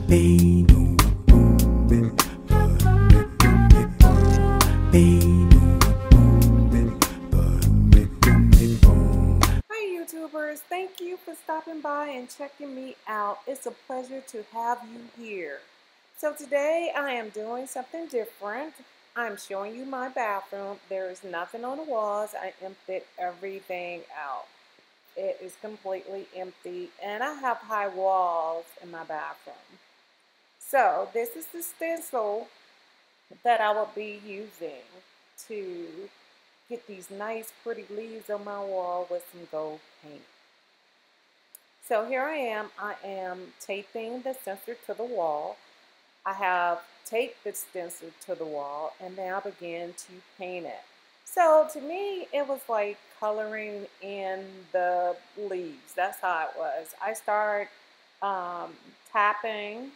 Hi YouTubers, thank you for stopping by and checking me out. It's a pleasure to have you here. So today I am doing something different. I'm showing you my bathroom. There is nothing on the walls. I emptied everything out. It is completely empty and I have high walls in my bathroom. So this is the stencil that I will be using to get these nice pretty leaves on my wall with some gold paint. So here I am taping the stencil to the wall. I have taped the stencil to the wall and now begin to paint it. So to me, it was like coloring in the leaves. That's how it was. I started tapping,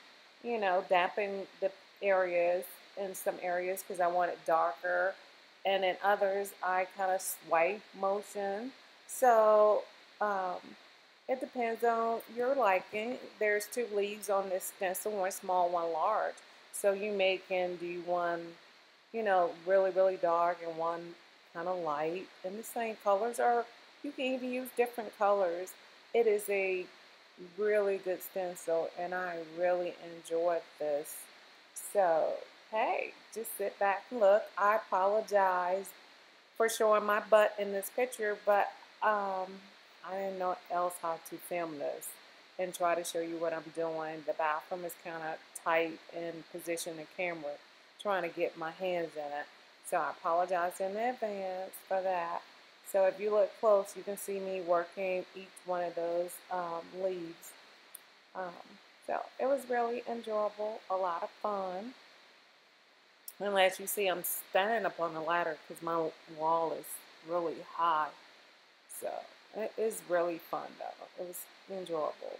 damping the areas in some areas because I want it darker. And in others, I kind of swipe motion. So it depends on your liking. There's two leaves on this stencil, one small, one large. So you can do one, really, really dark and one kind of light. And the same colors are, you can even use different colors. It is a really good stencil and I really enjoyed this. So, hey, just sit back and look. I apologize for showing my butt in this picture, but I didn't know else how to film this and try to show you what I'm doing. The bathroom is kind of tight in position the camera, trying to get my hands in it. So I apologize in advance for that. So if you look close, you can see me working each one of those leaves. So it was really enjoyable, a lot of fun. And as you see, I'm standing up on the ladder because my wall is really high. So it is really fun though. It was enjoyable.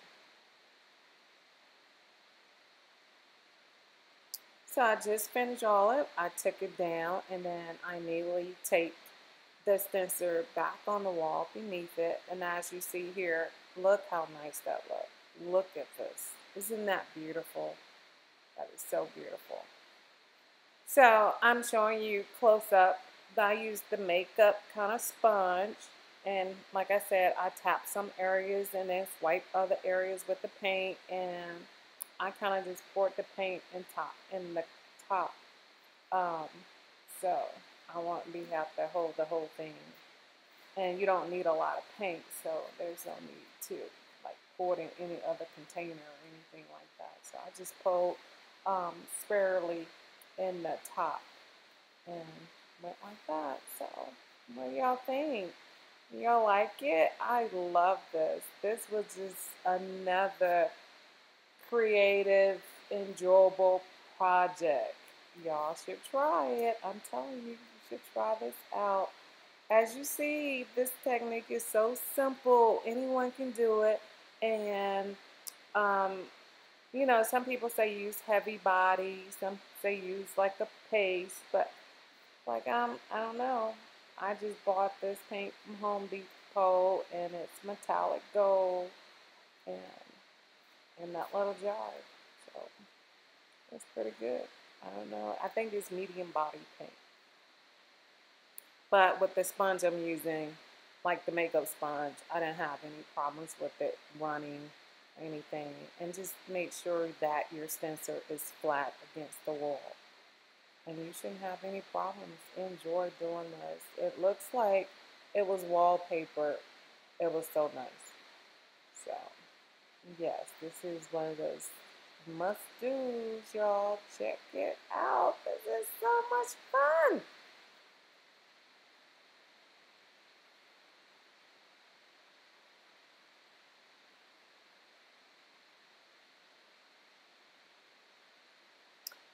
So I just finished all of it. I took it down and then I immediately taped the stencil back on the wall beneath it. And as you see here, look how nice that looks. Look at this. Isn't that beautiful? That is so beautiful. So I'm showing you close up. I used the makeup kind of sponge. And like I said, I tapped some areas and then swipe other areas with the paint. And I kind of just poured the paint in the top. So I won't have to hold the whole thing. And you don't need a lot of paint, so there's no need to like pour it in any other container or anything like that. So I just poured sparingly in the top and went like that. So what do y'all think? Y'all like it? I love this. This was just another creative, enjoyable project. Y'all should try it. I'm telling you, you should try this out. As you see, this technique is so simple. Anyone can do it. And, some people say use heavy body. Some say use like a paste. But, like, I don't know. I just bought this paint from Home Depot. And it's metallic gold. And in that little jar. So, it's pretty good. I don't know. I think it's medium body paint. But with the sponge I'm using, like the makeup sponge, I didn't have any problems with it running or anything. And just make sure that your stencil is flat against the wall. And you shouldn't have any problems. Enjoy doing this. It looks like it was wallpaper. It was so nice. So, yes, this is one of those must-dos, y'all. Check it out. This is so much fun.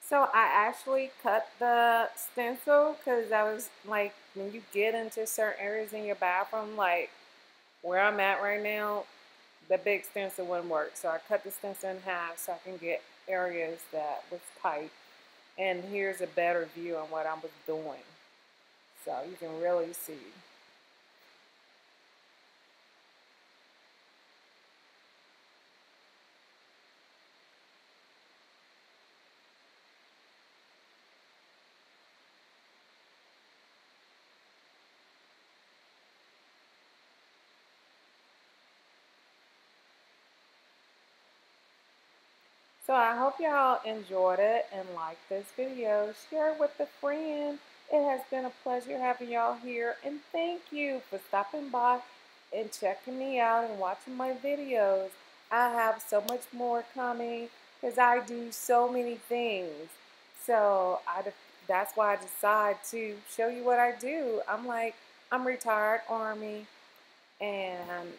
So I actually cut the stencil because I was like, when you get into certain areas in your bathroom, like where I'm at right now, the big stencil wouldn't work. So I cut the stencil in half so I can get areas that was tight. And here's a better view on what I was doing. So you can really see. So I hope y'all enjoyed it and liked this video. Share it with a friend. It has been a pleasure having y'all here, and thank you for stopping by and checking me out and watching my videos. I have so much more coming because I do so many things. So that's why I decide to show you what I do. I'm retired Army, and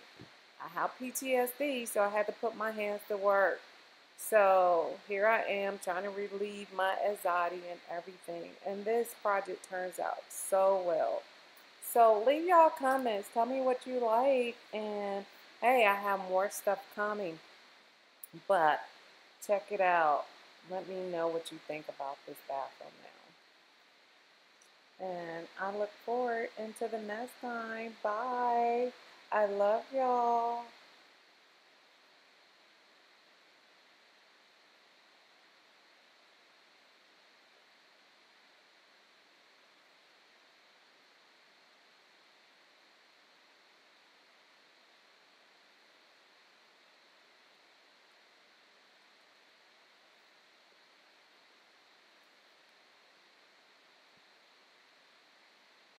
I have PTSD, so I had to put my hands to work. So here I am trying to relieve my anxiety and everything. And this project turns out so well. So leave y'all comments. Tell me what you like. And hey, I have more stuff coming. But check it out. Let me know what you think about this bathroom now. And I look forward until the next time. Bye. I love y'all.